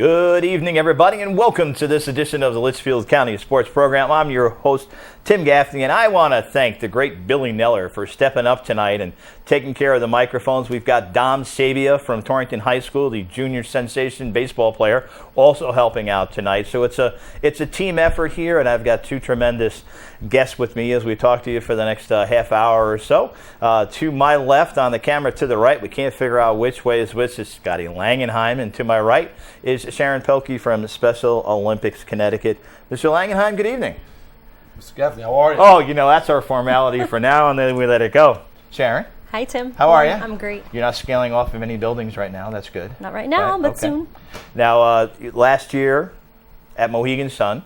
Good evening, everybody, and welcome to this edition of the Litchfield County Sports Program. I'm your host, Tim Gaffney, and I want to thank the great Billy Neller for stepping up tonight and taking care of the microphones. We've got Dom Sabia from Torrington High School, the junior sensation baseball player, also helping out tonight. So it's a team effort here, and I've got two tremendous guests with me as we talk to you for the next half hour or so. To my left, on the camera to the right, we can't figure out which way is which. It's Scotty Langenheim, and to my right is Sharon Pelkey from Special Olympics, Connecticut. Mr. Langenheim, good evening. Mr. Gaffney, how are you? Oh, that's our formality for now, and then we let it go. Sharon? Hi, Tim. How are you? I'm great. You're not scaling off of any buildings right now. That's good. Not right now, but okay. soon. Now, last year at Mohegan Sun,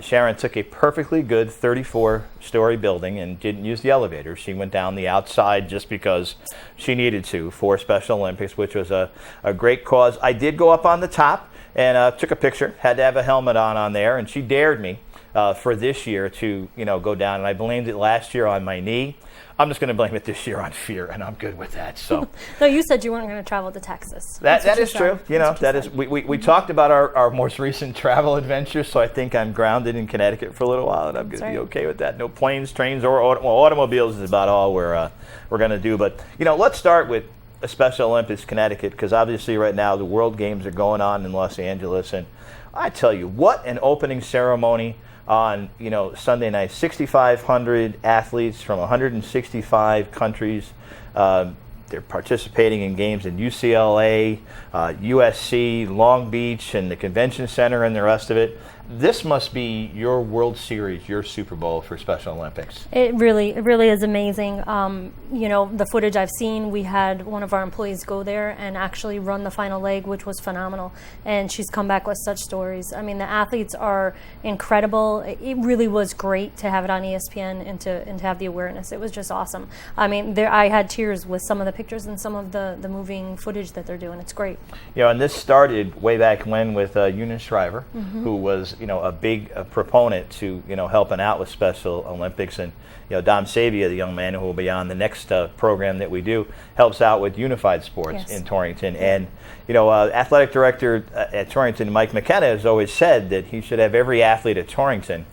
Sharon took a perfectly good 34-story building and didn't use the elevator. She went down the outside just because she needed to for Special Olympics, which was a great cause. I did go up on the top and took a picture. Had to have a helmet on there, and she dared me for this year to go down, and I blamed it last year on my knee. I'm just going to blame it this year on fear, and I'm good with that. So, no, you said you weren't going to travel to Texas. That is true. That is. We talked about our most recent travel adventures, so I think I'm grounded in Connecticut for a little while, and I'm going to be okay with that. No planes, trains, or automobiles is about all we're going to do. But let's start with Special Olympics, Connecticut, because obviously right now the World Games are going on in Los Angeles, and I tell you, what an opening ceremony on Sunday night. 6,500 athletes from 165 countries. They're participating in games in UCLA, USC, Long Beach, and the Convention Center, and the rest of it. This must be your World Series, your Super Bowl for Special Olympics. It really is amazing. The footage I've seen, we had one of our employees go there and actually run the final leg, which was phenomenal. And she's come back with such stories. I mean, the athletes are incredible. It really was great to have it on ESPN and to have the awareness. It was just awesome. I mean, I had tears with some of the pictures and some of the moving footage that they're doing. It's great. And this started way back when with Eunice Shriver, who was a big proponent to helping out with Special Olympics, and Dom Sabia, the young man who will be on the next program that we do, helps out with unified sports in Torrington. And athletic director at Torrington, Mike McKenna, has always said that he should have every athlete at Torrington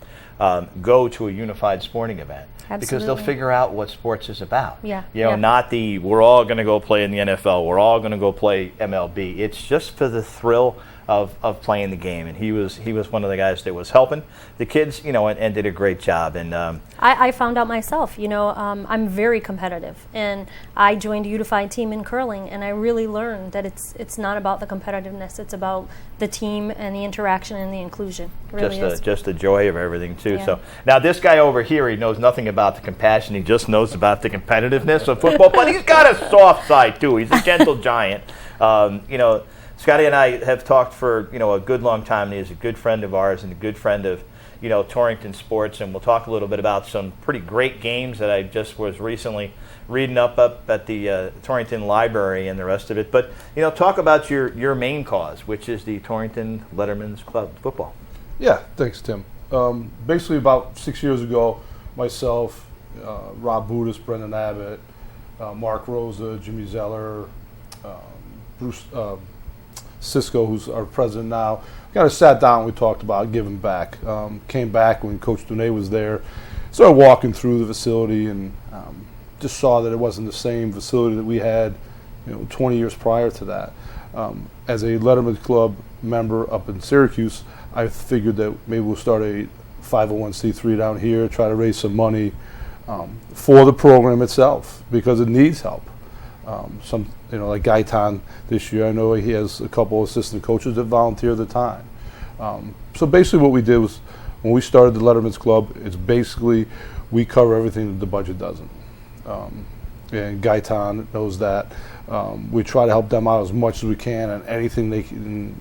go to a unified sporting event. Absolutely. Because they'll figure out what sports is about. Yeah. Not we're all going to go play in the NFL, we're all going to go play MLB. It's just for the thrill of playing the game, and he was one of the guys that was helping the kids, and did a great job. And I found out myself, I'm very competitive, and I joined a unified team in curling, and I really learned that it's not about the competitiveness, it's about the team and the interaction and the inclusion. It really is. Just the joy of everything too. Yeah. So now this guy over here, he knows nothing about the compassion, he just knows about the competitiveness of football, but he's got a soft side too. He's a gentle giant. Scotty and I have talked for a good long time, and he's a good friend of ours and a good friend of Torrington sports, and we'll talk a little bit about some pretty great games that I just was recently reading up at the Torrington Library and the rest of it. But talk about your main cause, which is the Torrington Letterman's Club football. Yeah, thanks, Tim. Basically, about 6 years ago, myself, Rob Budis, Brendan Abbott, Mark Rosa, Jimmy Zeller, Bruce Cisco, who's our president now, kind of sat down and we talked about giving back. Came back when Coach Duné was there, started walking through the facility, and just saw that it wasn't the same facility that we had 20 years prior to that. As a Letterman's Club member up in Syracuse, I figured that maybe we'll start a 501c3 down here, try to raise some money for the program itself, because it needs help. Like Gaitan this year, I know he has a couple assistant coaches that volunteer the time. So basically what we did was, when we started the Letterman's Club, it's basically we cover everything that the budget doesn't. And Gaitan knows that. We try to help them out as much as we can, and anything they can,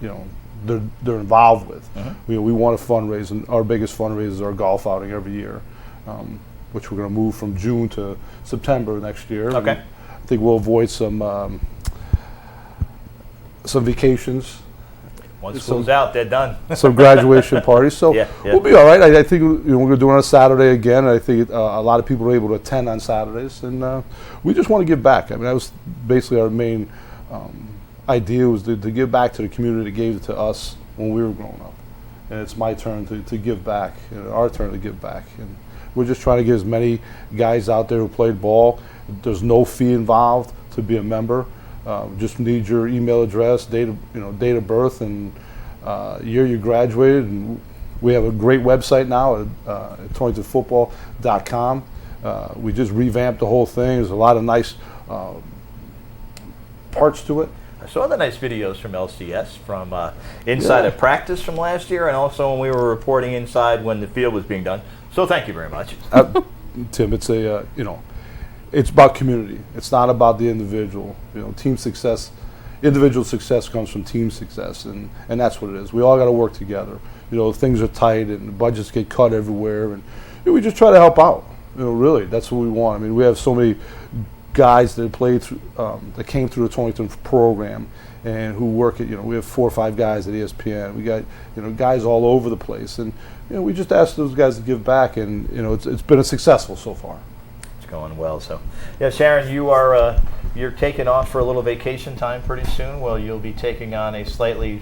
they're involved with. We want to fundraise, and our biggest fundraiser is our golf outing every year, which we're going to move from June to September next year. Okay. I think we'll avoid some vacations. Once school's out, they're done. Some graduation parties. So we'll be all right. I think we're going to do it on a Saturday again. I think a lot of people are able to attend on Saturdays, and we just want to give back. I mean, that was basically our main idea was to give back to the community that gave it to us when we were growing up. And it's my turn to give back, our turn to give back. And we're just trying to get as many guys out there who played ball. There's no fee involved to be a member. Just need your email address, date of birth, and year you graduated. And we have a great website now at torringtonfootball.com. We just revamped the whole thing. There's a lot of nice parts to it. I saw the nice videos from LCS from inside of practice from last year, and also when we were reporting inside when the field was being done. So thank you very much. Tim, it's it's about community. It's not about the individual. Team success, individual success comes from team success, and that's what it is. We all got to work together. Things are tight and budgets get cut everywhere, and we just try to help out. Really, that's what we want. I mean, we have so many guys that played through, that came through the Torrington program, and who work at, we have 4 or 5 guys at ESPN. We got, guys all over the place, and we just ask those guys to give back, and it's been successful so far. It's going well. So, yeah, Sharon, you're taking off for a little vacation time pretty soon. Well, you'll be taking on a slightly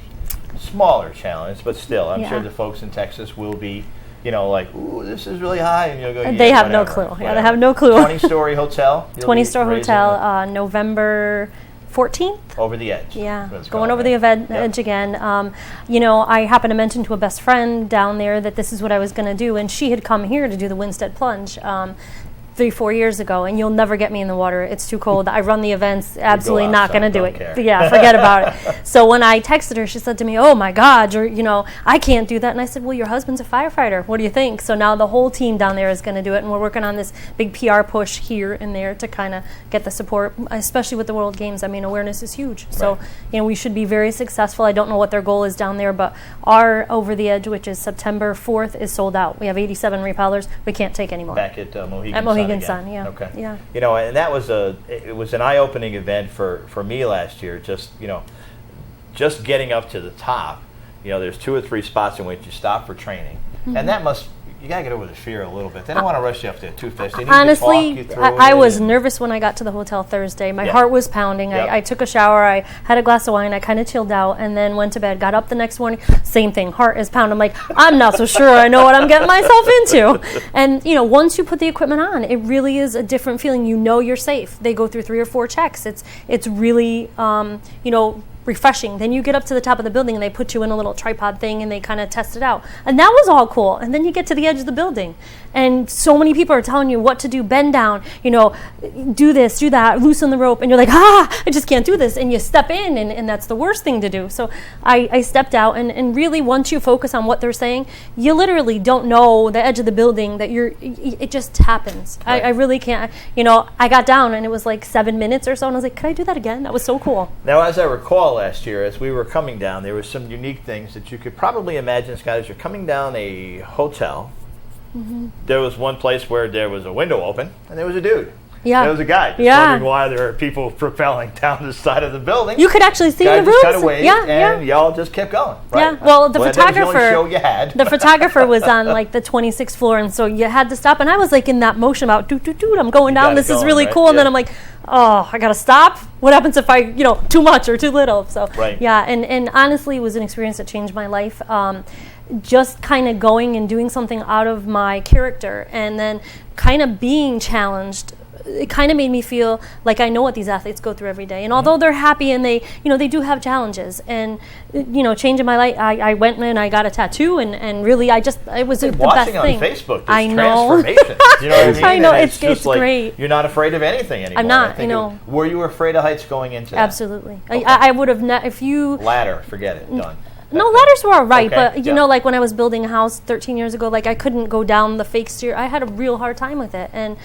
smaller challenge, but still, I'm sure the folks in Texas will be. Ooh, this is really high, and you'll go. They have no clue. Yeah, they have no clue. 20-story hotel. 20-story hotel, November 14th. Over the edge. Yeah, going over the edge again. I happened to mention to a best friend down there that this is what I was going to do, and she had come here to do the Winstead Plunge 3-4 years ago, and you'll never get me in the water. It's too cold. I run the events. Absolutely not going to do it. Care. Yeah, forget about it. So when I texted her, she said to me, "Oh my God, I can't do that." And I said, "Well, your husband's a firefighter. What do you think?" So now the whole team down there is going to do it, and we're working on this big PR push here and there to kind of get the support, especially with the World Games. I mean, awareness is huge. So we should be very successful. I don't know what their goal is down there, but our Over the Edge, which is September 4th, is sold out. We have 87 repellers. We can't take any more. Back at Mohegan Sun, yeah. Okay. Yeah. And that was it was an eye-opening event for me last year. Just getting up to the top. There's 2 or 3 spots in which you stop for training, and you gotta get over the fear a little bit. They don't want to rush you up there too fast. They need honestly, to talk you through I was nervous when I got to the hotel Thursday. My heart was pounding. I took a shower. I had a glass of wine. I kind of chilled out, and then went to bed. Got up the next morning. Same thing. Heart is pounding. I'm like, I'm not so sure I know what I'm getting myself into. And once you put the equipment on, it really is a different feeling. You're safe. They go through 3 or 4 checks. It's really refreshing. Then you get up to the top of the building and they put you in a little tripod thing and they kind of test it out. And that was all cool. And then you get to the edge of the building and so many people are telling you what to do, bend down, do this, do that, loosen the rope. And you're like, I just can't do this. And you step in and that's the worst thing to do. So I stepped out and really once you focus on what they're saying, you literally don't know the edge of the building that it just happens. Right. I really can't, I got down and it was like 7 minutes or so and I was like, can I do that again? That was so cool. Now, as I recall, last year, as we were coming down, there were some unique things that you could probably imagine, Scott, as you're coming down a hotel. Mm-hmm. There was one place where there was a window open, and there was a dude. Yeah. There was a guy just wondering why there are people propelling down the side of the building. You could actually see the rooms. Just kind of waved, and y'all just kept going. Right? Yeah. Well, the photographer. That was the only show you had. The photographer was on like the 26th floor, and so you had to stop. And I was like in that motion about, I'm going down. This is really cool. And then I'm like, oh, I gotta stop. What happens if I, too much or too little? So and honestly, it was an experience that changed my life. Just kind of going and doing something out of my character, and then kind of being challenged. It kind of made me feel like I know what these athletes go through every day. And although they're happy and they do have challenges and, changing my life, I went and I got a tattoo and really it was the best thing. Watching on Facebook, this transformation. You know what I mean? I know, and it's great. You're not afraid of anything anymore. I'm not, Were you afraid of heights going into that? Absolutely. Okay. I would have, if you... Ladder, forget it, done. No, ladders were all right, but like when I was building a house 13 years ago, like I couldn't go down the fake stair. I had a real hard time with it, and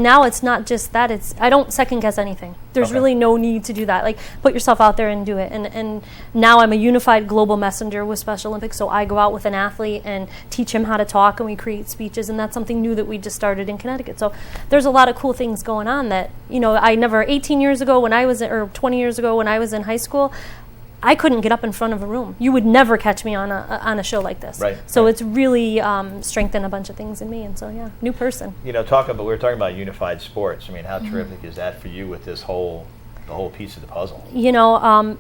now it's not just that. I don't second guess anything. There's really no need to do that. Like put yourself out there and do it. And now I'm a unified global messenger with Special Olympics, so I go out with an athlete and teach him how to talk, and we create speeches, and that's something new that we just started in Connecticut. So there's a lot of cool things going on that I never 18 years ago when I was or 20 years ago when I was in high school. I couldn't get up in front of a room. You would never catch me on a show like this. Right. So it's really strengthened a bunch of things in me, and so new person. We were talking about unified sports. I mean, how terrific is that for you with this whole the whole piece of the puzzle. You know,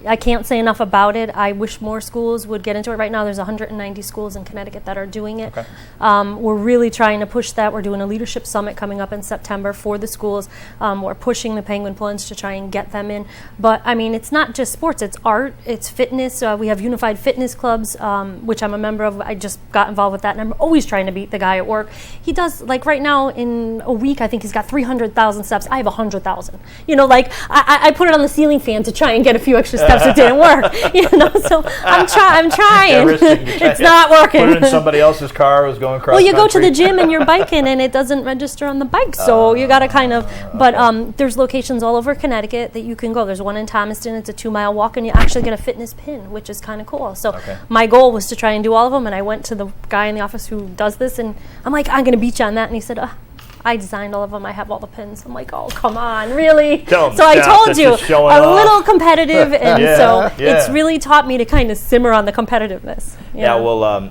I can't say enough about it. I wish more schools would get into it. Right now, there's 190 schools in Connecticut that are doing it. Okay. We're really trying to push that. We're doing a leadership summit coming up in September for the schools. We're pushing the Penguin Plunge to try and get them in. But, I mean, it's not just sports. It's art. It's fitness. We have unified fitness clubs, which I'm a member of. I just got involved with that, and I'm always trying to beat the guy at work. He does, like right now, in a week, I think he's got 300,000 steps. I have 100,000. You know, like, I put it on the ceiling fan to try and get a few extra steps. It didn't work, you know. So I'm trying. It's not working. Put it in somebody else's car who's going cross. Well, you go to the gym and you're biking, and it doesn't register on the bike. So you got to kind of. But there's locations all over Connecticut that you can go. There's one in Thomaston. It's a 2-mile walk, and you actually get a fitness pin, which is kind of cool. So my goal was to try and do all of them, and I went to the guy in the office who does this, and I'm like, I'm going to beat you on that, and he said, I designed all of them. I have all the pins. I'm like, oh, come on, really? So I told you, a little competitive, and it's really taught me to kind of simmer on the competitiveness. Well,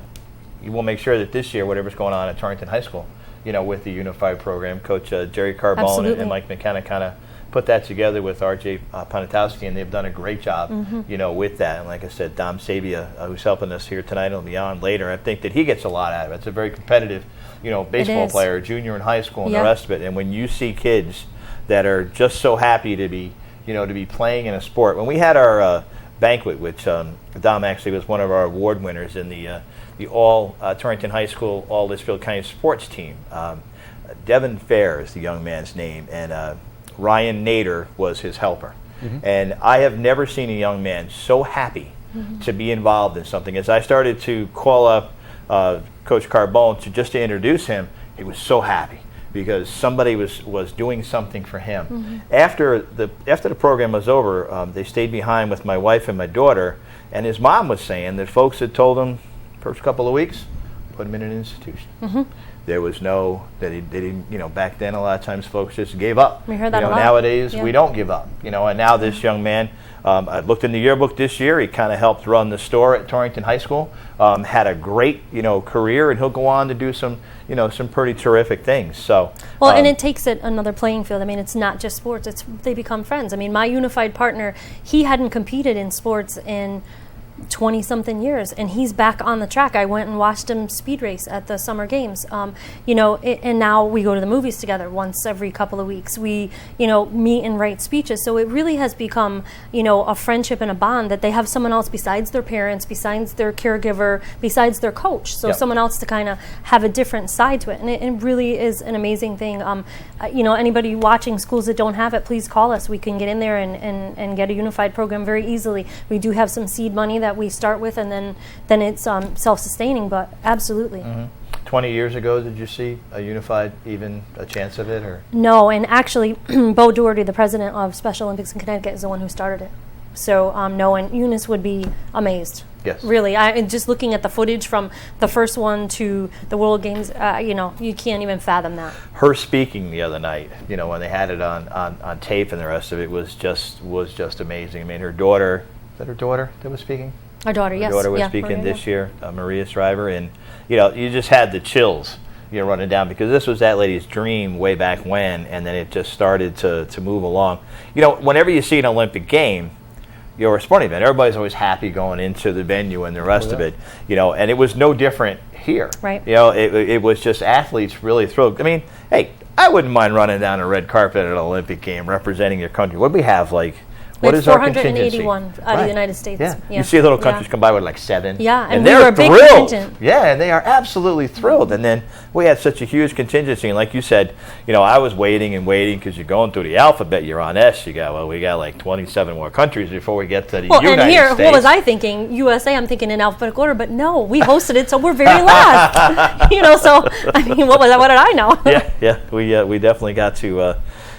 we'll make sure that this year, whatever's going on at Torrington High School, you know, with the unified program, Coach Jerry Carbone and Mike McKenna kind of put that together with R.J. Ponatowski, and they've done a great job, you know, with that. And like I said, Dom Sabia, who's helping us here tonight, will be on later. I think that he gets a lot out of it. It's a very competitive, you know, baseball player, junior in high school, and the rest of it. And when you see kids that are just so happy to be, you know, to be playing in a sport. When we had our banquet, which Dom actually was one of our award winners in the all Torrington High School All Litchfield County sports team. Devin Fair is the young man's name, and Ryan Nader was his helper. And I have never seen a young man so happy to be involved in something. As I started to call up Coach Carbone to introduce him, he was so happy because somebody was doing something for him. After the program was over, they stayed behind with my wife and my daughter, and his mom was saying that folks had told him first couple of weeks, put him in an institution. There was they didn't, you know, back then a lot of times folks just gave up. We heard that a lot. Nowadays we don't give up, you know, and now this young man, I looked in the yearbook this year, he kind of helped run the store at Torrington High School, had a great, you know, career, and he'll go on to do some, you know, some pretty terrific things. So well, and it takes it another playing field. I mean, it's not just sports, they become friends. I mean, my unified partner, he hadn't competed in sports in 20-something years, and he's back on the track. I went and watched him speed race at the summer games. You know, and now we go to the movies together once every couple of weeks. We, you know, meet and write speeches. So it really has become, you know, a friendship and a bond that they have someone else besides their parents, besides their caregiver, besides their coach. So someone else to kind of have a different side to it, and it really is an amazing thing. You know, anybody watching, schools that don't have it, please call us. We can get in there and get a unified program very easily. We do have some seed money that we start with, and then it's self-sustaining, but absolutely. 20 years ago, did you see a unified, even a chance of it? Or no, and actually, Bo Doherty, the president of Special Olympics in Connecticut, is the one who started it. So no, and Eunice would be amazed. Yes. Really, just looking at the footage from the first one to the World Games, you know, you can't even fathom that. Her speaking the other night, you know, when they had it on tape and the rest of it was just amazing. I mean, her daughter, is that her daughter that was speaking? Our daughter, yes. Her daughter was speaking this year, Maria Shriver, and you know, you just had the chills, you know, running down, because this was that lady's dream way back when, and then it just started to move along. You know, whenever you see an Olympic game, you're a sporting event, everybody's always happy going into the venue and the rest of it, you know, and it was no different here. Right. You know, it was just athletes really thrilled. I mean, hey, I wouldn't mind running down a red carpet at an Olympic game representing your country. What do we have, like? What is our contingency? 481 out of the United States. Yeah. You see little countries come by with like 7. Yeah, and they're we were a big thrilled. contingent. Yeah, and they are absolutely thrilled. And then we had such a huge contingency. And like you said, you know, I was waiting because you're going through the alphabet. You're on S. We got like 27 more countries before we get to the United and here, States. What was I thinking? USA, I'm thinking in alphabetical order. But no, we hosted it, so we're very last. You know, so, I mean, what was that? What did I know? Yeah. We definitely got to...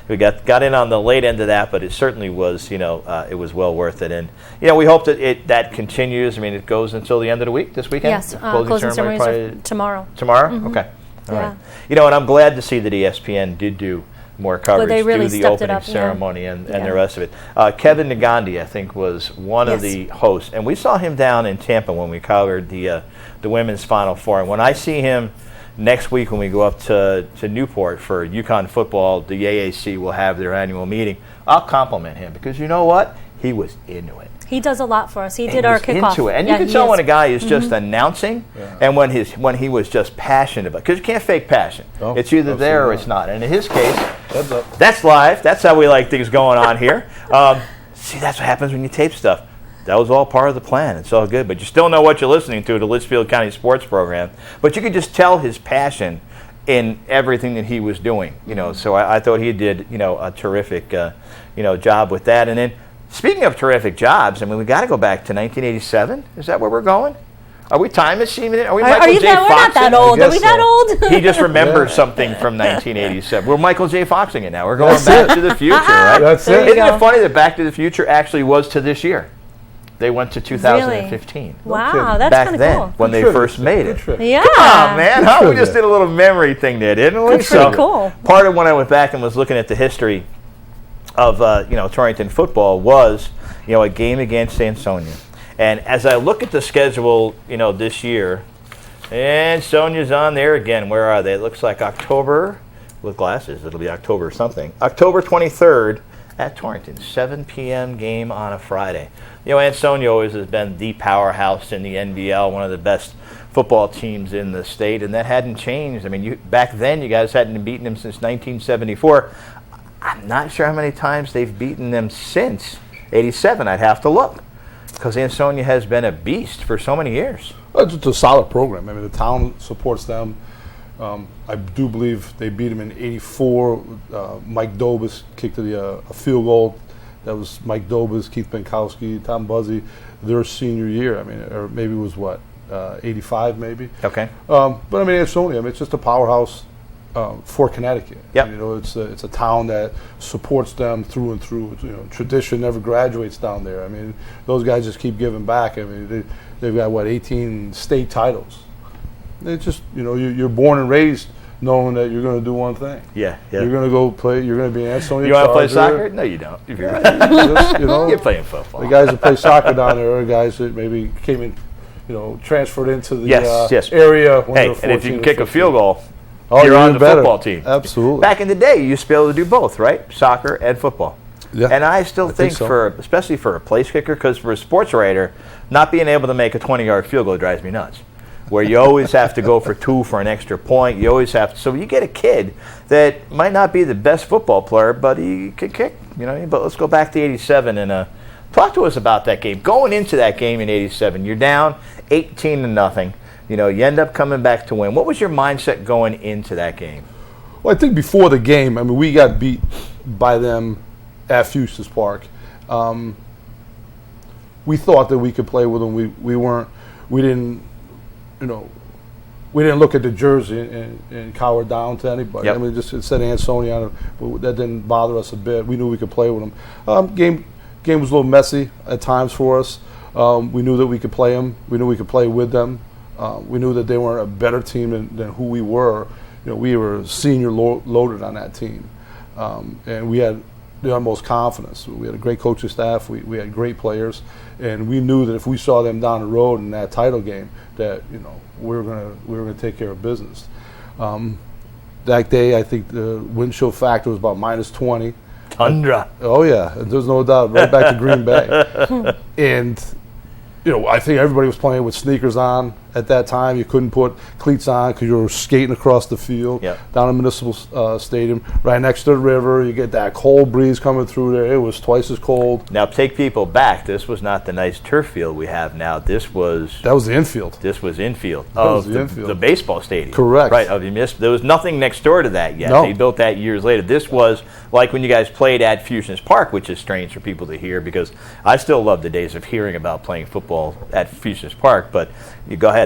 we got in on the late end of that, but it certainly was, you know, it was well worth it. And, you know, we hope that that continues. I mean, it goes until the end of the week, this weekend? Yes, closing ceremonies are tomorrow. Tomorrow? Okay. All right. You know, and I'm glad to see that ESPN did do more coverage, they really do the stepped it opening up, ceremony and the rest of it. Kevin Nagandi, I think, was one of the hosts. And we saw him down in Tampa when we covered the women's Final Four. And when I see him next week when we go up to Newport for UConn football, the AAC will have their annual meeting. I'll compliment him because you know what? He was into it. He does a lot for us. He did our kickoff. Into it. And you can tell when a guy is just announcing and when he was just passionate about it. Because you can't fake passion. Oh, it's either there or it's not. And in his case, that's live. That's how we like things going on here. See, that's what happens when you tape stuff. That was all part of the plan. It's all good. But you still know what you're listening to, the Litchfield County Sports Program. But you could just tell his passion in everything that he was doing. So I thought he did, a terrific, job with that. And then, speaking of terrific jobs, I mean, we got to go back to 1987. Is that where we're going? Are we time machine it? Are we Michael J. Foxing? We're not that old. Are we that old? He just remembers something from 1987. We're Michael J. Foxing it now. We're going back to the future, right? That's it. Isn't it funny that Back to the Future actually was to this year? They went to 2015. Really? Wow, that's back kind of then, cool. when they first made it. Yeah. Come on, man. Huh? We just did a little memory thing there, didn't we? That's pretty cool. Part of when I went back and was looking at the history of Torrington football was a game against Ansonia. And as I look at the schedule, this year, and Sonia's on there again. Where are they? It looks like October, with glasses, it'll be October something. October 23rd at Torrington, 7 p.m. game on a Friday. Ansonia always has been the powerhouse in the NBL, one of the best football teams in the state, and that hadn't changed. I mean, back then you guys hadn't beaten them since 1974. I'm not sure how many times they've beaten them since 87. I'd have to look because Ansonia has been a beast for so many years. It's a solid program. I mean, the town supports them. I do believe they beat them in '84. Mike Dobis kicked a field goal. That was Mike Dobis, Keith Benkowski, Tom Buzzy, their senior year. I mean, or maybe it was what, 85 maybe? Okay. But I mean, Ansonia, it's just a powerhouse for Connecticut. Yep. It's a town that supports them through and through. Tradition never graduates down there. I mean, those guys just keep giving back. I mean, they've got 18 state titles. It's just you're born and raised knowing that you're going to do one thing. Yeah. You're going to go play. You're going to be an Ansonia. You want to play soccer? No, you don't. If you're you're playing football. The guys that play soccer down there are guys that maybe came in, transferred into the area. When hey, they were 14 and if you can kick 15. a field goal, you're you're on the better. football team. Absolutely. Back in the day, you used to be able to do both, right? Soccer and football. Yeah. And I still think so. especially for a place kicker, because for a sports writer, not being able to make a 20-yard field goal drives me nuts. Where you always have to go for 2 for an extra point. You always have to. So you get a kid that might not be the best football player, but he can kick. But let's go back to '87 and talk to us about that game. Going into that game in '87, you're down 18-0. You end up coming back to win. What was your mindset going into that game? Well, I think before the game, I mean, we got beat by them at Fuchs Park. We thought that we could play with them. We didn't look at the jersey and cower down to anybody. Yep. I mean, just it said Ansonia on it, but that didn't bother us a bit. We knew we could play with them. Game was a little messy at times for us. We knew that we could play them. We knew we could play with them. We knew that they weren't a better team than who we were. We were senior loaded on that team, and we had the utmost confidence. We had a great coaching staff. We had great players, and we knew that if we saw them down the road in that title game, that we were gonna take care of business. That day, I think the wind chill factor was about -20. Tundra. Oh yeah, there's no doubt. Right back to Green Bay, and I think everybody was playing with sneakers on at that time. You couldn't put cleats on because you were skating across the field down in Municipal Stadium, right next to the river. You get that cold breeze coming through there. It was twice as cold. Now, take people back. This was not the nice turf field we have now. That was the infield. This was infield was of the infield. the baseball stadium. Correct. Right. There was nothing next door to that yet. No. They built that years later. This was like when you guys played at Fusions Park, which is strange for people to hear because I still love the days of hearing about playing football at Fusions Park. But you go ahead.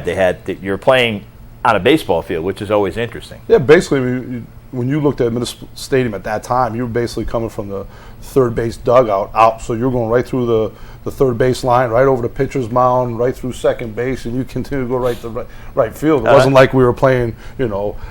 You're playing on a baseball field, which is always interesting. Yeah, basically when you looked at Municipal Stadium at that time, you were basically coming from the third base dugout out. So you're going right through the third base line, right over the pitcher's mound, right through second base, and you continue to go right to right field. It wasn't like we were playing,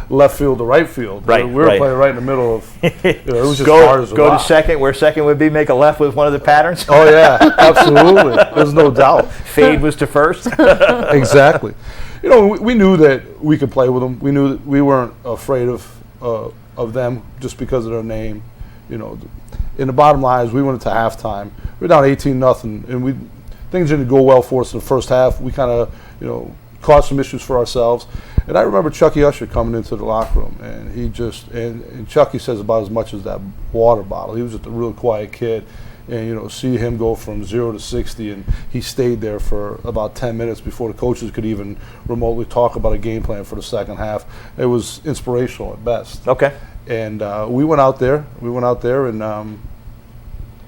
left field to right field. Right, we were playing right in the middle of. It was just go hard as a go rock. to second, where second would be. Make a left with one of the patterns. Oh yeah, absolutely. There's no doubt. Fade was to first. Exactly. We knew that we could play with them. We knew that we weren't afraid of them just because of their name. And the bottom line is we went into halftime. We were down 18-0, and things didn't go well for us in the first half. We kind of, caused some issues for ourselves. And I remember Chucky Usher coming into the locker room, and he just and Chucky says about as much as that water bottle. He was just a real quiet kid. And, see him go from 0 to 60, and he stayed there for about 10 minutes before the coaches could even remotely talk about a game plan for the second half. It was inspirational at best. Okay. And we went out there. And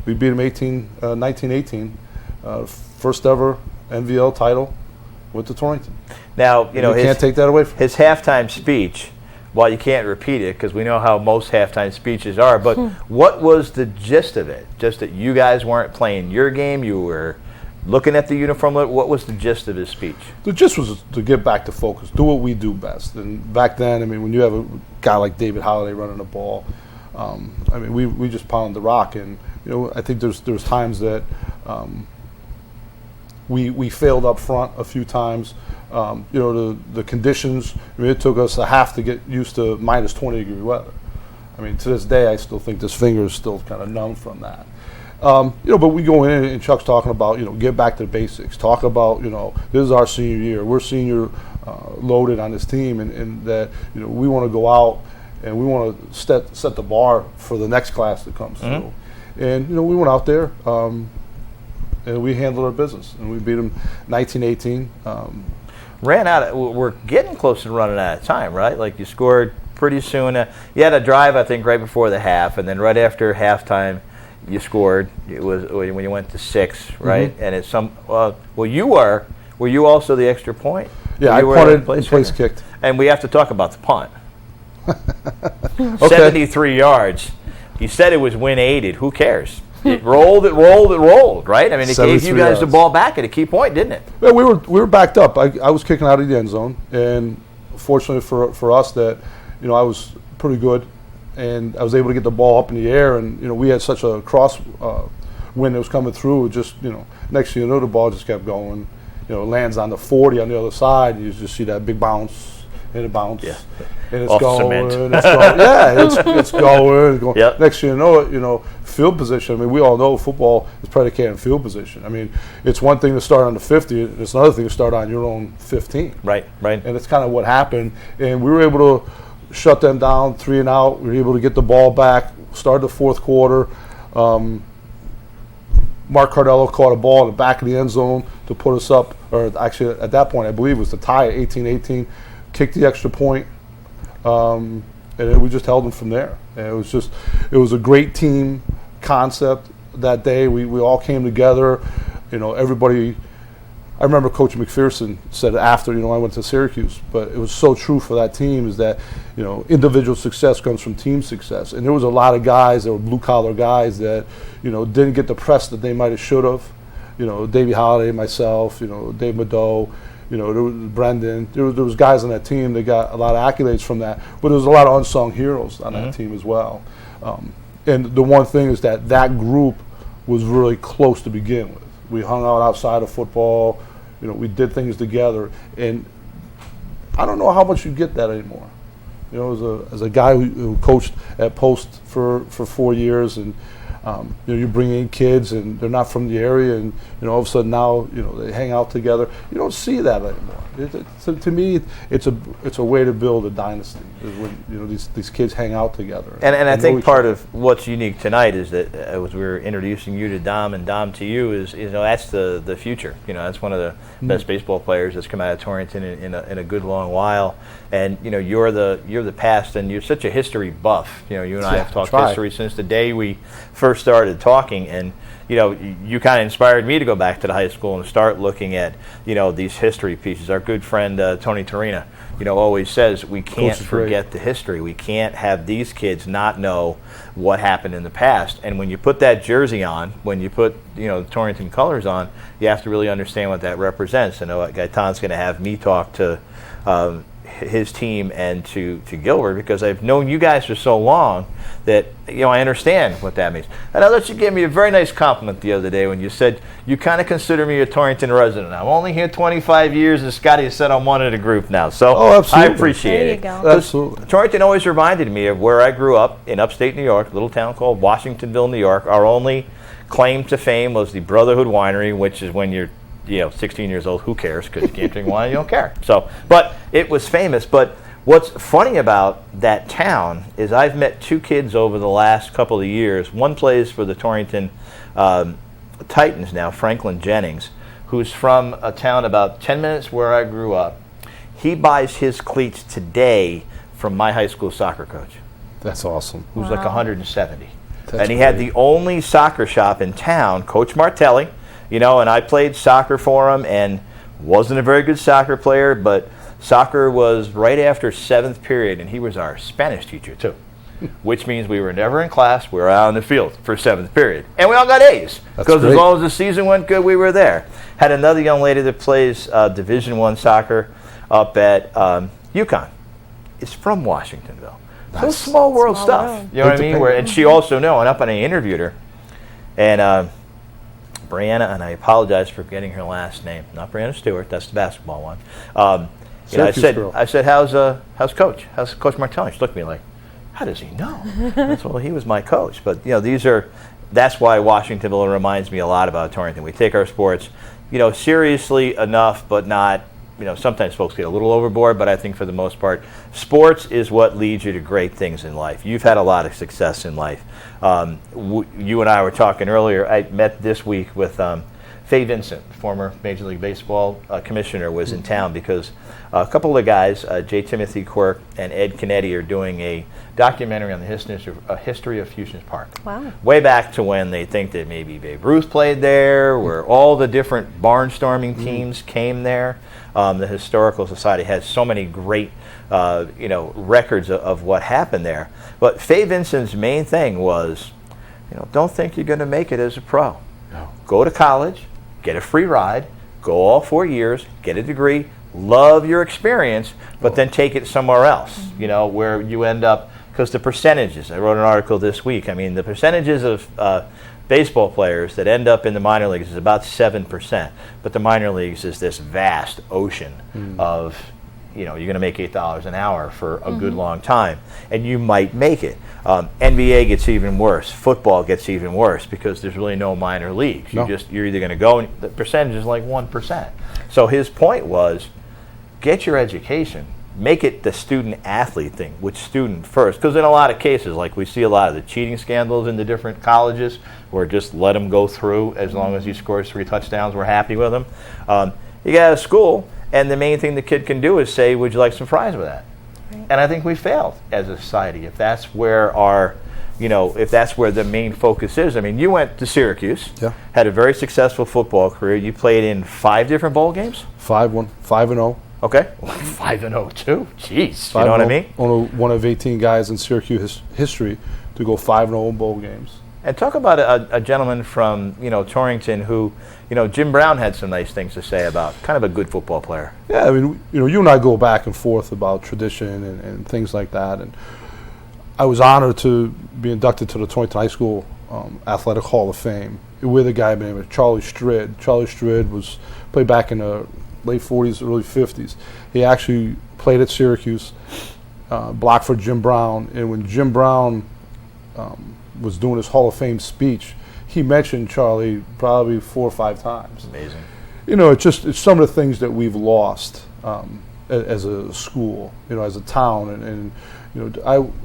we beat them 19-18. First ever NVL title went to Torrington. Now, you can't take that away from his halftime speech. Well, you can't repeat it because we know how most halftime speeches are, but what was the gist of it? Just that you guys weren't playing your game, you were looking at the uniform. What was the gist of his speech? The gist was to get back to focus, do what we do best. And back then, when you have a guy like David Holliday running the ball, we just pounded the rock. And, I think there's times that we failed up front a few times. The conditions, it took us a half to get used to minus 20-degree weather. To this day, I still think this finger is still kind of numb from that. But we go in, and Chuck's talking about, get back to the basics. Talk about, this is our senior year. We're senior loaded on this team, and that, we want to go out and we want to set the bar for the next class that comes through. And, we went out there, and we handled our business, and we beat them 19-18. We're getting close to running out of time, right? Like you scored pretty soon. You had a drive, I think, right before the half, and then right after halftime, you scored. It was when you went to 6, right? Mm-hmm. And it's were you also the extra point? Yeah, I punted and place kicked. And we have to talk about the punt. Okay. 73 yards. You said it was wind aided. Who cares? It rolled, right? It gave you guys the ball back at a key point, didn't it? Yeah, we were backed up. I was kicking out of the end zone, and fortunately for us that, I was pretty good, and I was able to get the ball up in the air, and, we had such a cross wind that was coming through. Just, next thing you know, the ball just kept going. Lands on the 40 on the other side, and you just see that big bounce, and it bounce. Yeah. And it's going, and it's going. Yeah, it's going. Yep. Next thing you know, field position. We all know football is predicated on field position. It's one thing to start on the 50. It's another thing to start on your own 15. Right. And it's kind of what happened. And we were able to shut them down 3 and out. We were able to get the ball back. Started the fourth quarter. Mark Cardello caught a ball in the back of the end zone to put us up. Or actually, at that point, I believe it was the tie at 18-18. Kicked the extra point. And then we just held them from there. And it was a great team concept that day. We all came together. Everybody. I remember Coach McPherson said after, I went to Syracuse, but it was so true for that team is that, individual success comes from team success. And there was a lot of guys that were blue-collar guys that, didn't get the press that they might have should have. Davey Holliday, myself, Dave Mado, there was Brendan. There was guys on that team that got a lot of accolades from that, but there was a lot of unsung heroes on that team as well. And the one thing is that group was really close to begin with. We hung out outside of football. We did things together, and I don't know how much you get that anymore. As a guy who coached at Post for 4 years, and you bring in kids, and they're not from the area, and all of a sudden now they hang out together. You don't see that anymore. To me, it's a way to build a dynasty. Is when these kids hang out together. And I think part of what's unique tonight is that as we were introducing you to Dom and Dom to you is that's the future. That's one of the best baseball players that's come out of Torrington in a good long while. And you're the past, and you're such a history buff. You and I have talked history since the day we first first started talking, and you kind of inspired me to go back to the high school and start looking at these history pieces. Our good friend Tony Torina, always says we can't forget the history. We can't have these kids not know what happened in the past. And when you put that jersey on, when you put the Torrington colors on, you have to really understand what that represents. I know Gaetan's going to have me talk to his team and to Gilbert, because I've known you guys for so long that I understand what that means. And I thought you gave me a very nice compliment the other day when you said you kind of consider me a Torrington resident. I'm only here 25 years, and Scotty said I'm one of the group now. So I appreciate it. There you go. Absolutely. Torrington always reminded me of where I grew up in upstate New York, a little town called Washingtonville, New York. Our only claim to fame was the Brotherhood Winery, which is when you're 16 years old, who cares? Because you can't drink wine, you don't care. So, but it was famous. But what's funny about that town is I've met two kids over the last couple of years. One plays for the Torrington Titans now, Franklin Jennings, who's from a town about 10 minutes where I grew up. He buys his cleats today from my high school soccer coach. That's awesome. Who's like 170. That's he had the only soccer shop in town, Coach Martelli. And I played soccer for him and wasn't a very good soccer player, but soccer was right after 7th period, and he was our Spanish teacher too, which means we were never in class. We were out on the field for 7th period. And we all got A's, because as long as the season went good, we were there. Had another young lady that plays Division I soccer up at UConn. Is from Washingtonville. So small world stuff. You know what I mean? And she also knew, and up and I interviewed her, and Brianna, and I apologize for getting her last name. Not Brianna Stewart. That's the basketball one. I said, how's Coach? How's Coach Martelli? She looked at me like, how does he know? I said, well, he was my coach. But that's why Washingtonville reminds me a lot about Torrington. We take our sports, seriously enough, but not. Sometimes folks get a little overboard, but I think for the most part, sports is what leads you to great things in life. You've had a lot of success in life. You and I were talking earlier. I met this week with Fay Vincent, former Major League Baseball commissioner, was in town because a couple of guys, J. Timothy Quirk and Ed Kennedy, are doing a documentary on the history of Fusions Park. Wow. Way back to when they think that maybe Babe Ruth played there, where all the different barnstorming teams came there. The Historical Society has so many great records of what happened there. But Fay Vincent's main thing was, don't think you're going to make it as a pro. No. Go to college, get a free ride, go all 4 years, get a degree, love your experience, but then take it somewhere else, where you end up, because the percentages, I wrote an article this week, the percentages of baseball players that end up in the minor leagues is about 7%, but the minor leagues is this vast ocean of, you're going to make $8 an hour for a good long time, and you might make it. NBA gets even worse. Football gets even worse because there's really no minor leagues. You're either going to go, and the percentage is like 1%. So his point was, get your education. Make it the student-athlete thing, which student first. Because in a lot of cases, like we see a lot of the cheating scandals in the different colleges, where just let them go through as long as he scores 3 touchdowns, we're happy with him. You get out of school, and the main thing the kid can do is say, would you like some fries with that? Right. And I think we failed as a society if that's where if that's where the main focus is. You went to Syracuse, had a very successful football career. You played in 5 different bowl games? 5-0. Okay. 5-0 too. Jeez. You know what I mean? Only one of 18 guys in Syracuse history to go 5-0 in bowl games. And talk about a gentleman from Torrington who Jim Brown had some nice things to say about. Kind of a good football player. Yeah, you and I go back and forth about tradition and things like that. And I was honored to be inducted to the Torrington High School Athletic Hall of Fame with a guy by the name of Charlie Strid. Charlie Strid played back in the late 40s, early 50s. He actually played at Syracuse, blocked for Jim Brown, and when Jim Brown was doing his Hall of Fame speech, he mentioned Charlie probably 4 or 5 times. Amazing. It's some of the things that we've lost as a school, as a town, and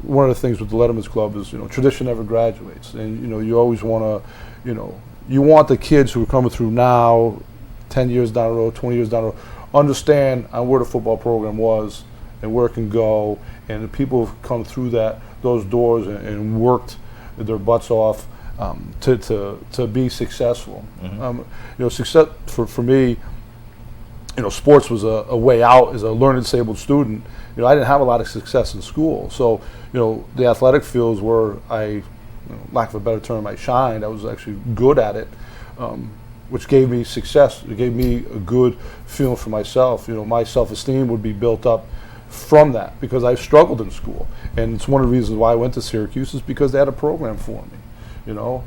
one of the things with the Letterman's Club is tradition never graduates, and you always want to, you want the kids who are coming through now, 10 years down the road, 20 years down the road, understand where the football program was and where it can go, and the people have come through those doors and worked their butts off to be successful. Success for me, sports was a way out as a learning disabled student. I didn't have a lot of success in school, so the athletic fields where I, lack of a better term, I shined. I was actually good at it, which gave me success. It gave me a good feeling for myself. My self-esteem would be built up from that because I struggled in school, and it's one of the reasons why I went to Syracuse is because they had a program for me.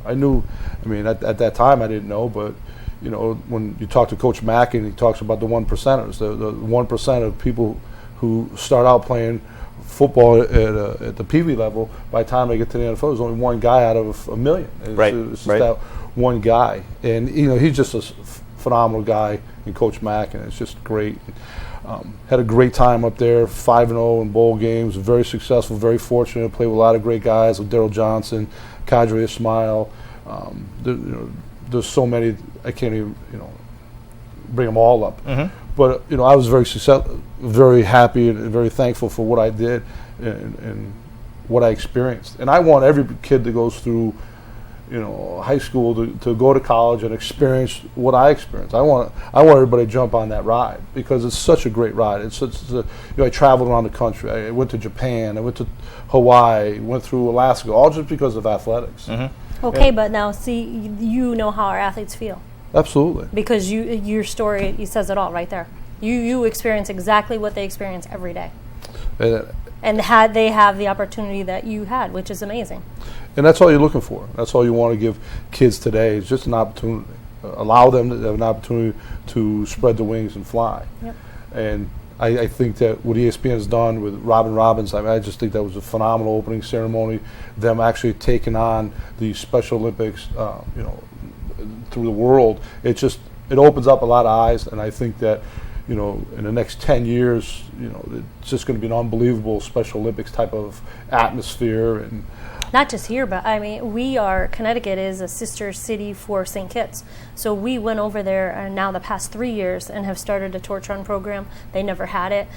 I knew. At that time I didn't know, but when you talk to Coach Mack and he talks about the 1%ers, the 1% of people who start out playing football at the Pee Wee level, by the time they get to the NFL, there's only one guy out of a million. It's just that one guy, and he's just a phenomenal guy, and Coach Mack, and it's just great. Had a great time up there, 5-0 in bowl games, very successful, very fortunate. Played with a lot of great guys, like Daryl Johnson, Kadri Ismail. There's so many, I can't even bring them all up. But I was very successful, very happy, and very thankful for what I did and what I experienced. And I want every kid that goes through high school to go to college and experience what I experienced. I want everybody to jump on that ride because it's such a great ride. I traveled around the country. I went to Japan. I went to Hawaii. Went through Alaska, all just because of athletics. Okay, but now see, you know how our athletes feel. Absolutely. Because your story, says it all right there. You experience exactly what they experience every day. And they have the opportunity that you had, which is amazing. And that's all you're looking for. That's all you want to give kids today is just an opportunity. Allow them to have an opportunity to spread their wings and fly. Yep. And I think that what ESPN has done with Robin Robbins, I just think that was a phenomenal opening ceremony. Them actually taking on the Special Olympics, through the world. It opens up a lot of eyes, and I think that in the next 10 years, it's just going to be an unbelievable Special Olympics type of atmosphere. And not just here, but Connecticut is a sister city for St. Kitts. So we went over there now the past 3 years and have started a torch run program. They never had it.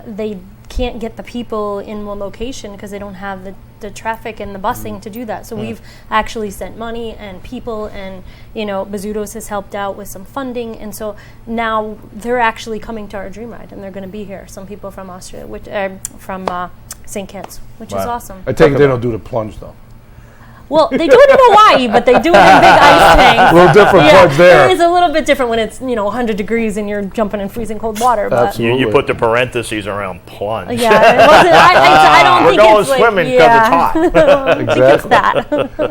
They can't get the people in one location because they don't have the traffic and the busing to do that. So we've actually sent money and people, and Bazzuto's has helped out with some funding, and so now they're actually coming to our Dream Ride, and they're going to be here. Some people from Australia, from St. Kitts, which is awesome. I take it they don't do the plunge though. Well, they do it in Hawaii, but they do it in big ice tanks. A little different plunge there. It is a little bit different when it's 100 degrees and you're jumping in freezing cold water. But Absolutely. You put the parentheses around plunge. Yeah, it wasn't, I don't We're think going it's swimming because yeah. it's hot. I don't think it's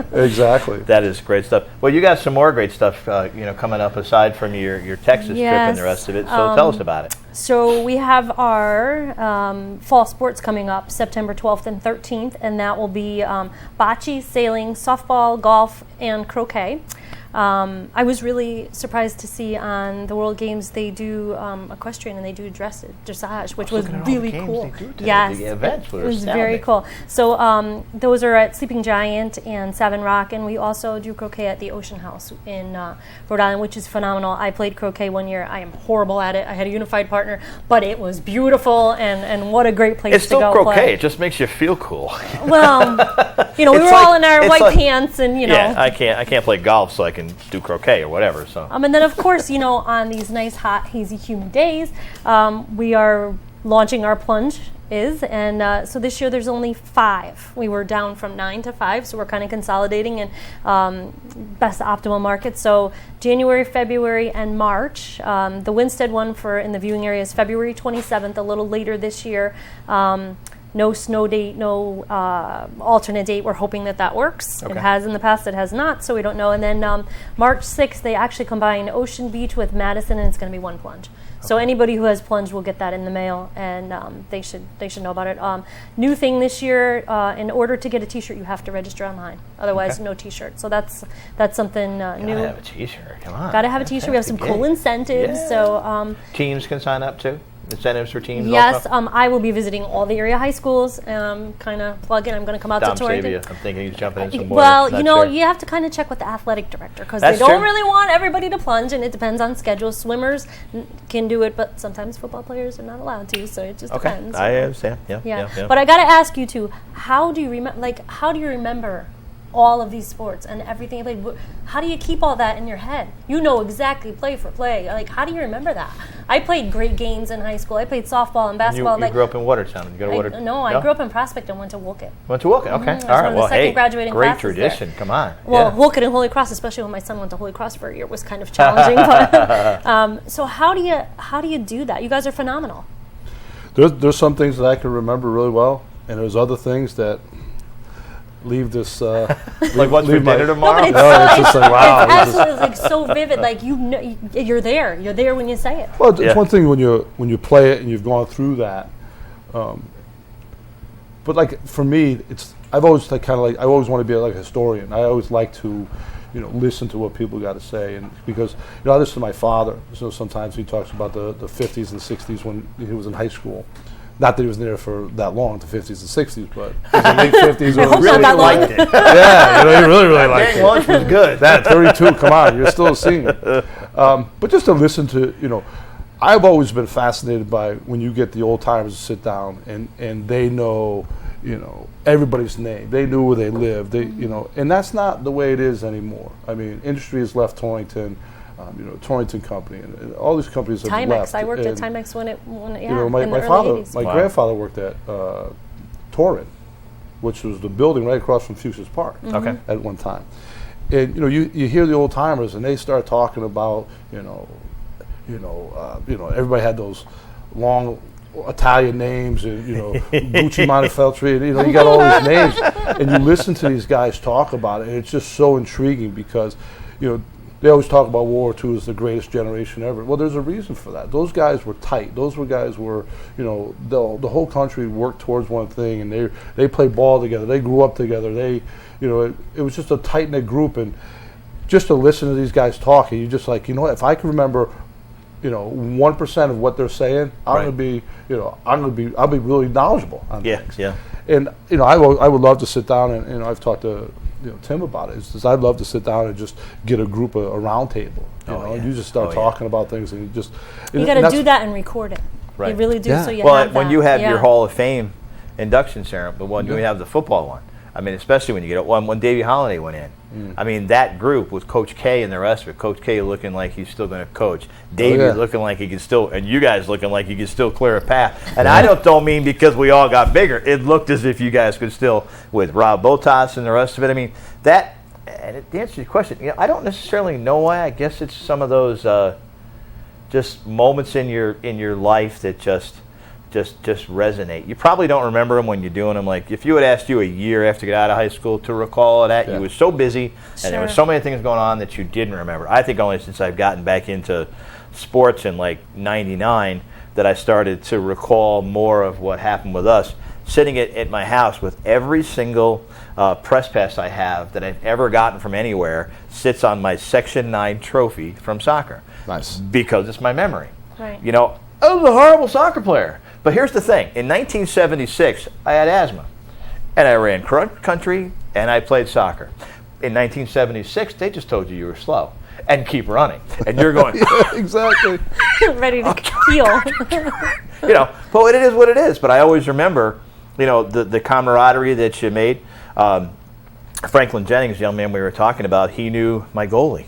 that. Exactly. That is great stuff. Well, you got some more great stuff, coming up aside from your Texas trip and the rest of it. So tell us about it. So we have our fall sports coming up September 12th and 13th, and that will be bocce, sailing, softball, golf, and croquet. I was really surprised to see on the World Games they do equestrian and they do dressage, which was really cool. Yes, the events it was very cool. So those are at Sleeping Giant and Savin Rock, and we also do croquet at the Ocean House in Rhode Island, which is phenomenal. I played croquet one year. I am horrible at it. I had a unified partner, but it was beautiful, and what a great place it's to go still croquet. play. It just makes you feel cool. Well, we were all in our white pants, and Yeah, I can't play golf, so I can do croquet or whatever. So. And then of course, on these nice, hot, hazy, humid days, we are launching our plunge. So this year there's only 5. We were down from 9 to 5, so we're kind of consolidating in best optimal markets. So January, February, and March. The Winstead one in the viewing area is February 27th, a little later this year. No snow date, no alternate date. We're hoping that works. Okay. It has in the past, it has not, so we don't know. And then March 6th, they actually combine Ocean Beach with Madison, and it's going to be one plunge. Okay. So anybody who has plunged will get that in the mail, and they should know about it. New thing this year, in order to get a T-shirt, you have to register online. Otherwise, no T-shirt. So that's something new. Gotta have a T-shirt. Come on. Gotta have a T-shirt. We have some cool incentives. Yeah. So teams can sign up too. Incentives for teams. Yes, also? I will be visiting all the area high schools. Kind of plug in. I'm going to come out to Torrington. I'm thinking he's jumping in some more. Well, you have to kind of check with the athletic director because they don't really want everybody to plunge, and it depends on schedule. Swimmers can do it, but sometimes football players are not allowed to, so it just depends. I understand. Yeah. But I got to ask you too. How do you remember all of these sports and everything you played. How do you keep all that in your head? You know exactly play for play. Like, how do you remember that? I played great games in high school. I played softball and basketball. You grew up in Watertown. Did you go to Watertown? No, I grew up in Prospect and went to Wolcott. Went to Wolcott, okay. Mm-hmm. All right, well, hey, graduating great classes tradition. there. Come on. Well, yeah. Wolcott and Holy Cross, especially when my son went to Holy Cross for a year, was kind of challenging. But, so how do you do that? You guys are phenomenal. There's some things that I can remember really well, and there's other things that leave this. Like what's for dinner tomorrow? No, but it's just like, wow. It's absolutely like so vivid. Like you're there. You're there when you say it. Well, it's one thing when you play it and you've gone through that. But like for me, I've always I always want to be like a historian. I always like to, listen to what people got to say, and because I listen to my father. So sometimes he talks about the 50s and 60s when he was in high school. Not that he was there for that long, the 50s and 60s, but in the late 50s. I hope not that long. Liked it. Yeah, he really liked it. Lunch was good. That 32, come on, you're still a senior. But just to listen to, I've always been fascinated by when you get the old timers to sit down and they know, everybody's name. They knew where they lived. And that's not the way it is anymore. I mean, industry has left Torrington. Torrington Company and all these companies have left. Timex. I worked at Timex when my grandfather worked at Torrin, which was the building right across from Fuchs Park. Okay. At one time, and you hear the old timers and they start talking about everybody had those long Italian names and Gucci Montefeltri and you got all these names and you listen to these guys talk about it and it's just so intriguing because they always talk about World War II as the greatest generation ever. Well, there's a reason for that. Those guys were tight. Those guys were, the whole country worked towards one thing, and they played ball together. They grew up together. It was just a tight-knit group, and just to listen to these guys talking, you just like, if I can remember, 1% of what they're saying, I'll be really knowledgeable on things. Yeah. And I would love to sit down and I've talked to Tim about it. Is I'd love to sit down and just get a group a round table, and you just start talking about things, and you got to do that and record it. Right. You really do. Yeah. So you well, have when that. you have your Hall of Fame induction ceremony, but when you have the football one, I mean, especially when you get it, when Davey Holiday went in. I mean, that group with Coach K and the rest of it. Coach K looking like he's still going to coach. Davey looking like he can still, and you guys looking like you can still clear a path. And I don't mean because we all got bigger. It looked as if you guys could still, with Rob Botas and the rest of it. I mean, that. And to answer your question, I don't necessarily know why. I guess it's some of those just moments in your life that just resonate. You probably don't remember them when you're doing them. Like if you had asked you a year after you got out of high school to recall that, you were so busy and there were so many things going on that you didn't remember. I think only since I've gotten back into sports in like '99 that I started to recall more of what happened with us. Sitting at my house with every single press pass I have that I've ever gotten from anywhere sits on my Section 9 trophy from soccer. Nice. Because it's my memory. Right. I was a horrible soccer player. But here's the thing. In 1976, I had asthma. And I ran cross country and I played soccer. In 1976, they just told you were slow. And keep running. And you're going, exactly. Ready to heal. But it is what it is. But I always remember, the camaraderie that you made. Franklin Jennings, the young man we were talking about, he knew my goalie,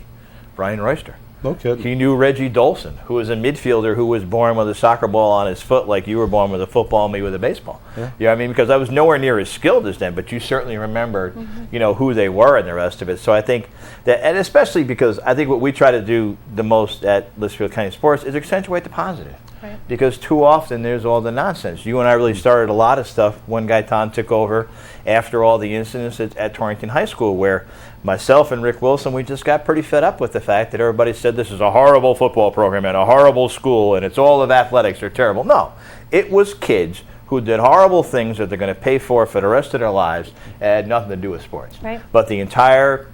Brian Royster. No kidding. He knew Reggie Dolson, who was a midfielder who was born with a soccer ball on his foot like you were born with a football and me with a baseball. Yeah. You know what I mean? Because I was nowhere near as skilled as them, but you certainly remembered, who they were and the rest of it. So I think that, and especially because I think what we try to do the most at Litchfield County Sports is accentuate the positive. Right. Because too often there's all the nonsense. You and I really started a lot of stuff when Guy Ton took over after all the incidents at Torrington High School, where myself and Rick Wilson, we just got pretty fed up with the fact that everybody said this is a horrible football program and a horrible school and it's all of athletics are terrible. No, it was kids who did horrible things that they're going to pay for the rest of their lives and had nothing to do with sports. Right. But the entire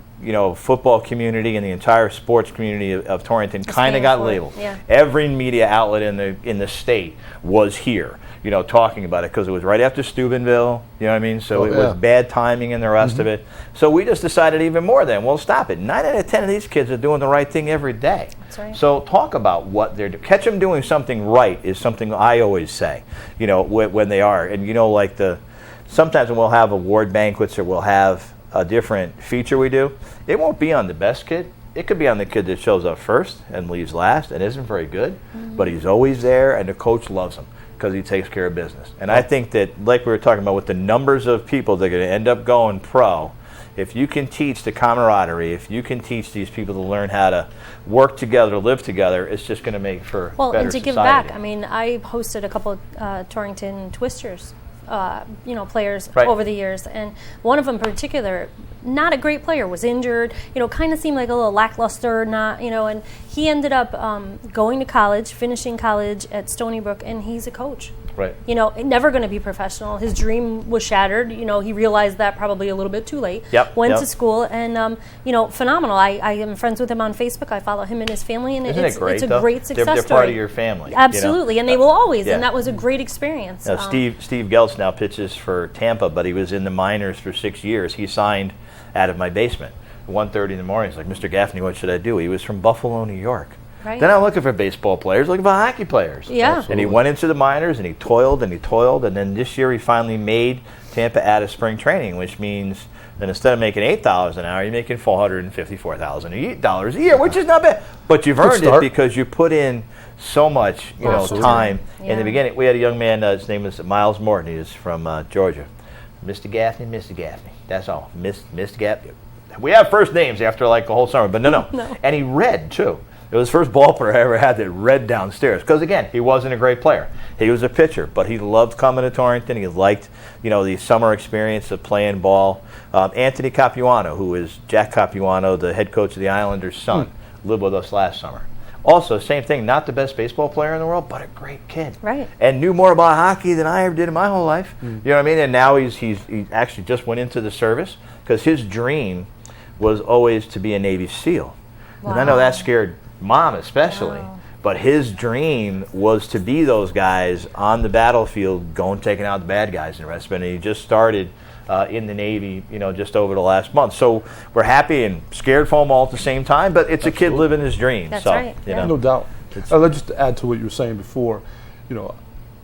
football community and the entire sports community of Torrington kind of got labeled. Yeah. Every media outlet in the state was here, talking about it because it was right after Steubenville, you know what I mean? So it was bad timing and the rest of it. So we just decided even more then, well, stop it. 9 out of 10 of these kids are doing the right thing every day. That's right. So talk about what they're doing. Catch them doing something right is something I always say, when they are. And, sometimes we'll have award banquets or we'll have a different feature we do, it won't be on the best kid. It could be on the kid that shows up first and leaves last and isn't very good, but he's always there, and the coach loves him because he takes care of business. And I think that, like we were talking about, with the numbers of people that are going to end up going pro, if you can teach the camaraderie, if you can teach these people to learn how to work together, live together, it's just going to make for better society. Well, and to give back, I mean, I hosted a couple of Torrington Twisters, players over the years, and one of them in particular, not a great player, was injured, kind of seemed like a little lackluster, and he ended up going to college, finishing college at Stony Brook, and he's a coach. Right. Never going to be professional. His dream was shattered. He realized that probably a little bit too late. Went to school, and phenomenal. I am friends with him on Facebook. I follow him and his family, and Isn't it's it great, a great success they're story. part of your family. Absolutely, and they will always. And that was a great experience. Steve Geltz now pitches for Tampa, but he was in the minors for 6 years. He signed out of my basement. 1:30 in the morning, he's like, "Mr. Gaffney, what should I do?" He was from Buffalo, New York. Right. They're not looking for baseball players, looking for hockey players. Yeah. Absolutely. And he went into the minors, and he toiled, and then this year he finally made Tampa out of spring training, which means that instead of making $8 an hour, you're making $454,000 a year, which is not bad. But you've earned it because you put in so much, time in the beginning. We had a young man, his name was Miles Morton. He was from Georgia. Mr. Gaffney. That's all. Mr. Gaffney. We have first names after like the whole summer, but no. And he read, too. It was the first ball player I ever had that read downstairs. Because, again, he wasn't a great player. He was a pitcher, but he loved coming to Torrington. He liked, the summer experience of playing ball. Anthony Capuano, who is Jack Capuano, the head coach of the Islanders' son, lived with us last summer. Also, same thing, not the best baseball player in the world, but a great kid. Right. And knew more about hockey than I ever did in my whole life. You know what I mean? And now he actually just went into the service because his dream was always to be a Navy SEAL. Wow. And I know that scared Mom especially, but his dream was to be those guys on the battlefield taking out the bad guys and the rest of it. And he just started in the Navy, just over the last month. So we're happy and scared for him all at the same time, but it's a kid living his dream. That's so, right. No doubt. Let's just add to what you were saying before,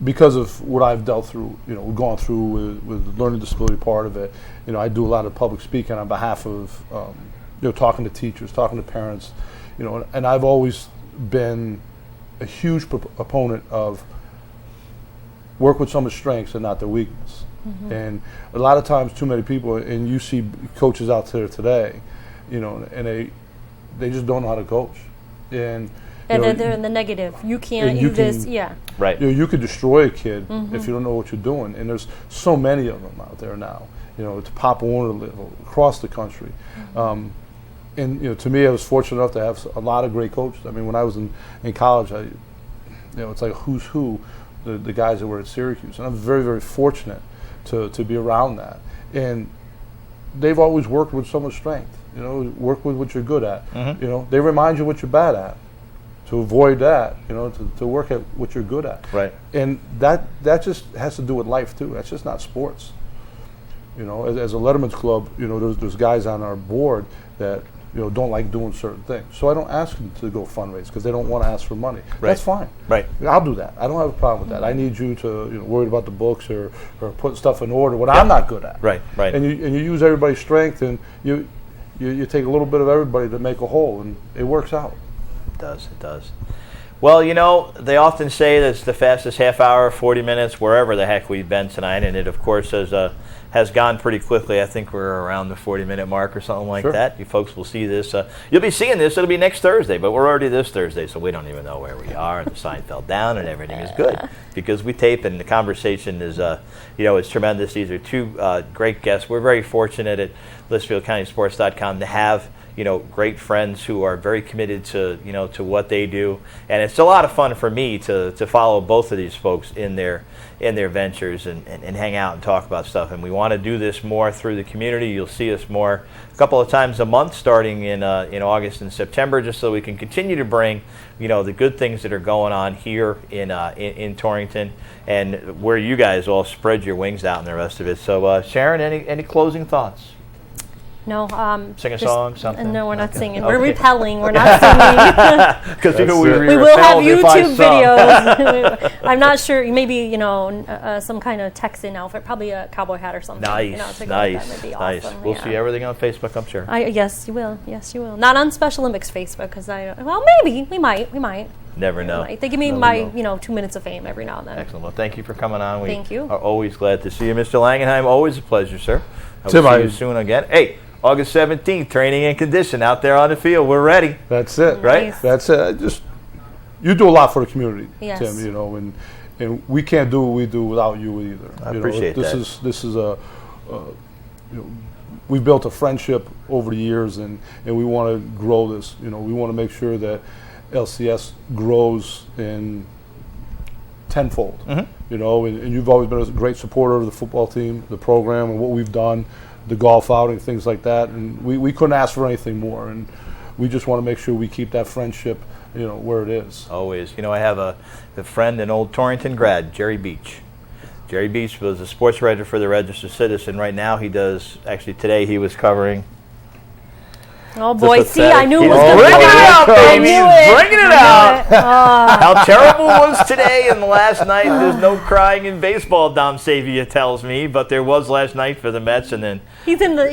because of what I've dealt through, gone through with the learning disability part of it, I do a lot of public speaking on behalf of, talking to teachers, talking to parents, and I've always been a huge opponent of work with someone's strengths and not their weakness. And a lot of times, too many people, and you see coaches out there today, and they just don't know how to coach. And they're in the negative. You can't do this. Yeah. Right. You could destroy a kid if you don't know what you're doing. And there's so many of them out there now. To Pop Warner level across the country. And to me, I was fortunate enough to have a lot of great coaches. I mean, when I was in college, it's like who's who, the guys that were at Syracuse, and I'm very, very fortunate to be around that. And they've always worked with someone's strength. Work with what you're good at. They remind you what you're bad at. To avoid that, to work at what you're good at. Right. And that just has to do with life too. That's just not sports. As a Letterman's Club, there's guys on our board that don't like doing certain things. So I don't ask them to go fundraise because they don't want to ask for money. Right. That's fine. Right. I'll do that. I don't have a problem with that. I need you to worry about the books or put stuff in order what I'm not good at. Right. And you use everybody's strength and you take a little bit of everybody to make a whole, and it works out. It does. Well, they often say that it's the fastest half hour, 40 minutes, wherever the heck we've been tonight, and it, of course, has gone pretty quickly. I think we're around the 40-minute mark or something like that. You folks will see this. You'll be seeing this. It'll be next Thursday, but we're already this Thursday, so we don't even know where we are, and the sign fell down, and everything is good because we tape, and the conversation is, it's tremendous. These are two great guests. We're very fortunate at LitchfieldCountySports.com to have great friends who are very committed to to what they do, and it's a lot of fun for me to follow both of these folks in their ventures and hang out and talk about stuff. And we want to do this more through the community. You'll see us more a couple of times a month, starting in August and September, just so we can continue to bring the good things that are going on here in Torrington, and where you guys all spread your wings out and the rest of it. So Sharon, any closing thoughts? No. Sing a song, something? No, we're not Okay. singing. Okay. We're repelling. We're not singing. Because That's it. We will have YouTube videos. I'm not sure. Maybe some kind of Texan outfit, probably a cowboy hat or something. Nice, to go with that would be nice. awesome. We'll see everything on Facebook, I'm sure. Yes, you will. Yes, you will. Not on Special Olympics Facebook because maybe we might. Never know. They give me Never my know. 2 minutes of fame every now and then. Excellent. Well, thank you for coming on. We Thank you. are always glad to see you, Mr. Langenheim. Always a pleasure, sir. I Tim, will see you soon again. Hey, August 17th, training and condition out there on the field. We're ready. That's it. Right? Nice. That's it. You do a lot for the community, Yes. Tim. And we can't do what we do without you either. I appreciate that. This is we've built a friendship over the years, and we want to grow this. We want to make sure that LCS grows in tenfold. Mm-hmm. And you've always been a great supporter of the football team, the program, and what we've done, the golf outing, things like that. And we couldn't ask for anything more. And we just want to make sure we keep that friendship, where it is. Always. I have a friend, an old Torrington grad, Jerry Beach. Jerry Beach was a sports writer for the Register Citizen. Right now he does, actually today he was covering. Oh boy, see, pathetic. I knew it He's was going to bringing it out, baby. I knew He's it. bringing it out. How terrible was today and last night. There's no crying in baseball, Dom Savia tells me, but there was last night for the Mets. And then He's in the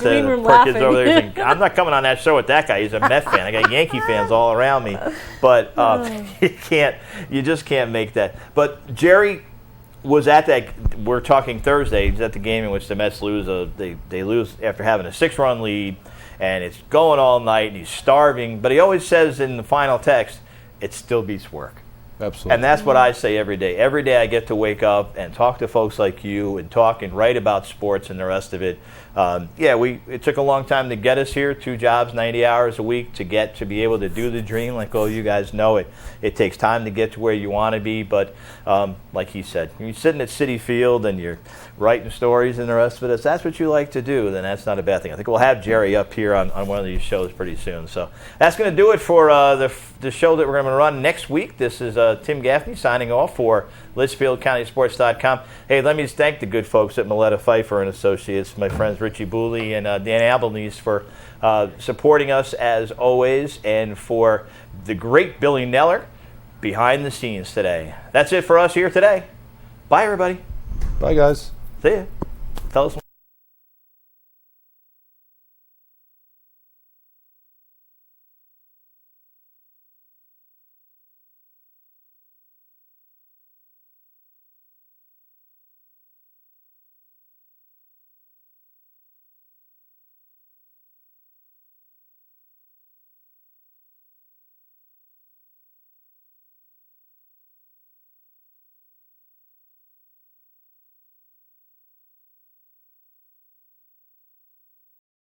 green room Perkins laughing. over there saying, I'm not coming on that show with that guy. He's a Met fan. I got Yankee fans all around me. But you just can't make that. But Jerry was at that. We're talking Thursday. He's at the game in which the Mets lose. They lose after having a 6-run lead. And it's going all night, and he's starving. But he always says in the final text, it still beats work. Absolutely. And that's what I say every day. Every day I get to wake up and talk to folks like you and talk and write about sports and the rest of it. It took a long time to get us here, 2 jobs, 90 hours a week to be able to do the dream. Like all you guys know, it takes time to get to where you want to be. But like he said, when you're sitting at Citi Field and you're writing stories and the rest of it, if that's what you like to do, then that's not a bad thing. I think we'll have Jerry up here on one of these shows pretty soon. So that's going to do it for the show that we're going to run next week. This is Tim Gaffney signing off for LitchfieldCountySports.com. Hey, let me thank the good folks at Milletta Pfeiffer and Associates, my friends Richie Booley and Dan Albanese for supporting us as always, and for the great Billy Neller behind the scenes today. That's it for us here today. Bye, everybody. Bye, guys. See ya. Tell us.